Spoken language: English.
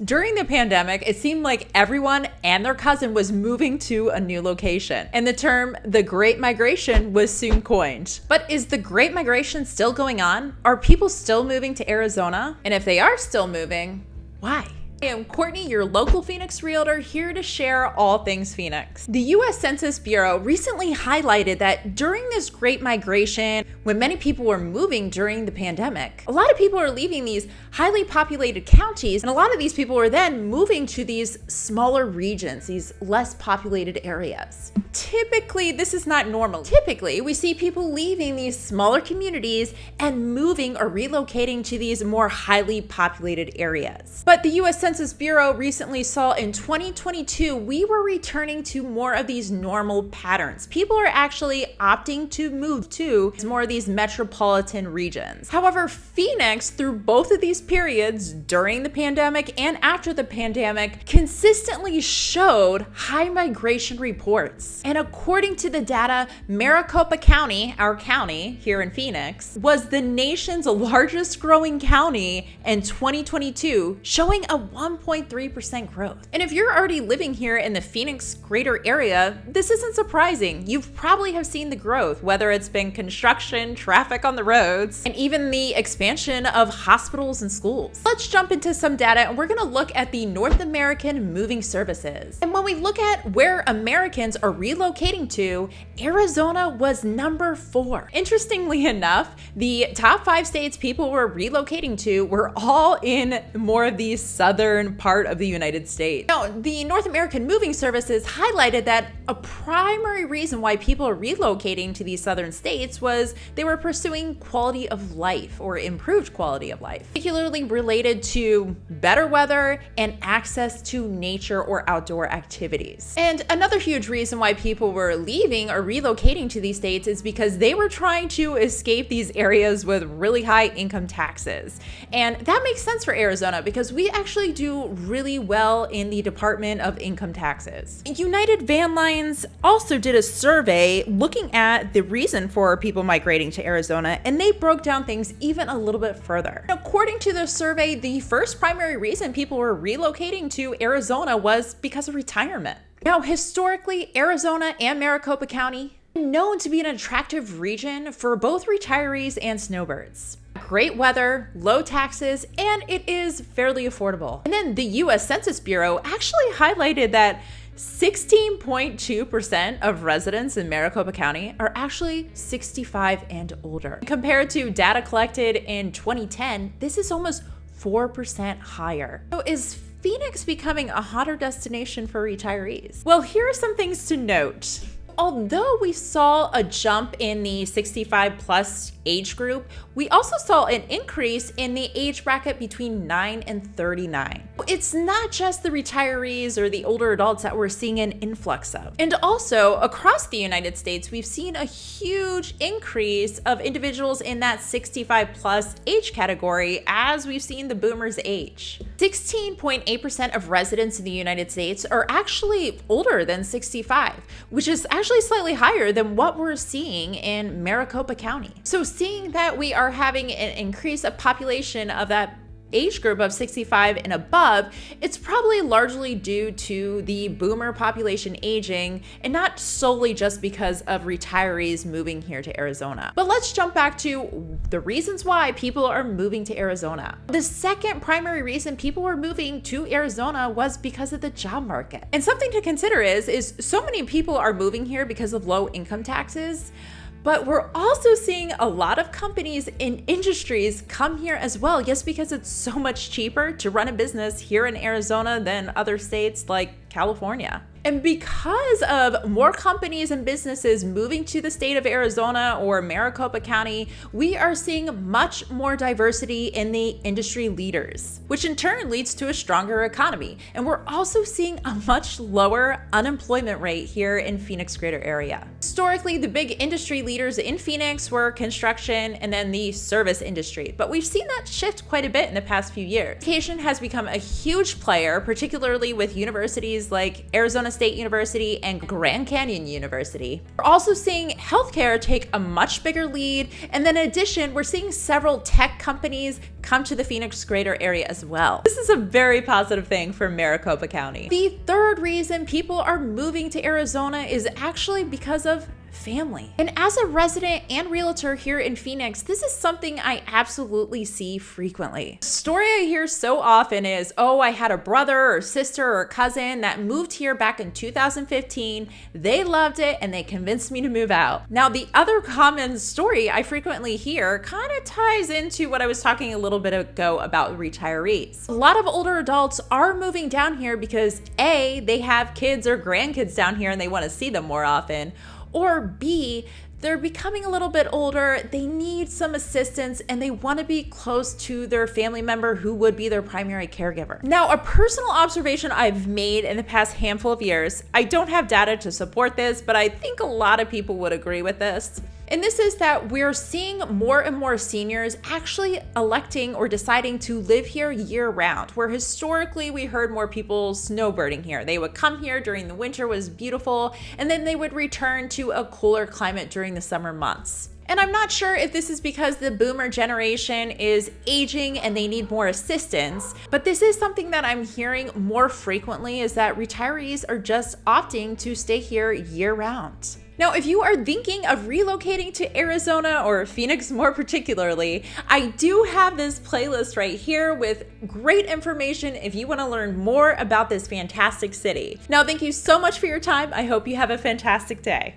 During the pandemic, it seemed like everyone and their cousin was moving to a new location, and the term the Great Migration was soon coined. But is the Great Migration still going on? Are people still moving to Arizona? And if they are still moving, why? I am Courtney, your local Phoenix realtor, here to share all things Phoenix. The U.S. Census Bureau recently highlighted that during this Great Migration, when many people were moving during the pandemic, a lot of people are leaving these highly populated counties, and a lot of these people are then moving to these smaller regions, these less populated areas. Typically, this is not normal. Typically, we see people leaving these smaller communities and moving or relocating to these more highly populated areas. But the U.S. Census Bureau recently saw in 2022, we were returning to more of these normal patterns. People are actually opting to move to more of these metropolitan regions. However, Phoenix, through both of these periods, during the pandemic and after the pandemic, consistently showed high migration reports. And according to the data, Maricopa County, our county here in Phoenix, was the nation's largest growing county in 2022, showing a 1.3% growth. And if you're already living here in the Phoenix greater area, this isn't surprising. You probably have seen the growth, whether it's been construction, traffic on the roads, and even the expansion of hospitals and schools. Let's jump into some data, and we're gonna look at the North American moving services. And when we look at where Americans are relocating to, Arizona was number 4. Interestingly enough, the top 5 states people were relocating to were all in more of the southern part of the United States. Now, the North American Moving Services highlighted that a primary reason why people are relocating to these southern states was they were pursuing quality of life or improved quality of life, particularly related to better weather and access to nature or outdoor activities. And another huge reason why people were leaving or relocating to these states is because they were trying to escape these areas with really high income taxes. And that makes sense for Arizona because we actually do really well in the Department of Income Taxes. United Van Lines also did a survey looking at the reason for people migrating to Arizona, and they broke down things even a little bit further. According to the survey, the first primary reason people were relocating to Arizona was because of retirement. Now, historically, Arizona and Maricopa County are known to be an attractive region for both retirees and snowbirds. Great weather, low taxes, and it is fairly affordable. And then the U.S. Census Bureau actually highlighted that 16.2% of residents in Maricopa County are actually 65 and older. Compared to data collected in 2010, this is almost 4% higher. So is Phoenix becoming a hotter destination for retirees? Well, here are some things to note. Although we saw a jump in the 65 plus age group, we also saw an increase in the age bracket between 9 and 39. It's not just the retirees or the older adults that we're seeing an influx of. And also across the United States, we've seen a huge increase of individuals in that 65 plus age category as we've seen the boomers age. 16.8% of residents in the United States are actually older than 65, which is actually slightly higher than what we're seeing in Maricopa County. So seeing that we are having an increase of population of that age group of 65 and above, it's probably largely due to the boomer population aging and not solely just because of retirees moving here to Arizona. But let's jump back to the reasons why people are moving to Arizona. The second primary reason people were moving to Arizona was because of the job market. And something to consider is so many people are moving here because of low income taxes. But we're also seeing a lot of companies in industries come here as well, just because it's so much cheaper to run a business here in Arizona than other states like California. And because of more companies and businesses moving to the state of Arizona or Maricopa County, we are seeing much more diversity in the industry leaders, which in turn leads to a stronger economy. And we're also seeing a much lower unemployment rate here in Phoenix greater area. Historically, the big industry leaders in Phoenix were construction and then the service industry, but we've seen that shift quite a bit in the past few years. Education has become a huge player, particularly with universities like Arizona State University and Grand Canyon University. We're also seeing healthcare take a much bigger lead. And then in addition, we're seeing several tech companies come to the Phoenix greater area as well. This is a very positive thing for Maricopa County. The third reason people are moving to Arizona is actually because of family. And as a resident and realtor here in Phoenix, this is something I absolutely see frequently. The story I hear so often is, oh, I had a brother or sister or cousin that moved here back in 2015. They loved it and they convinced me to move out. Now, the other common story I frequently hear kind of ties into what I was talking a little bit ago about retirees. A lot of older adults are moving down here because A, they have kids or grandkids down here and they want to see them more often, or B, they're becoming a little bit older, they need some assistance, and they want to be close to their family member who would be their primary caregiver. Now, a personal observation I've made in the past handful of years, I don't have data to support this, but I think a lot of people would agree with this. And this is that we're seeing more and more seniors actually electing or deciding to live here year round, where historically we heard more people snowbirding here. They would come here during the winter, was beautiful, and then they would return to a cooler climate during the summer months. And I'm not sure if this is because the boomer generation is aging and they need more assistance, but this is something that I'm hearing more frequently, is that retirees are just opting to stay here year round. Now, if you are thinking of relocating to Arizona or Phoenix more particularly, I do have this playlist right here with great information if you want to learn more about this fantastic city. Now, thank you so much for your time. I hope you have a fantastic day.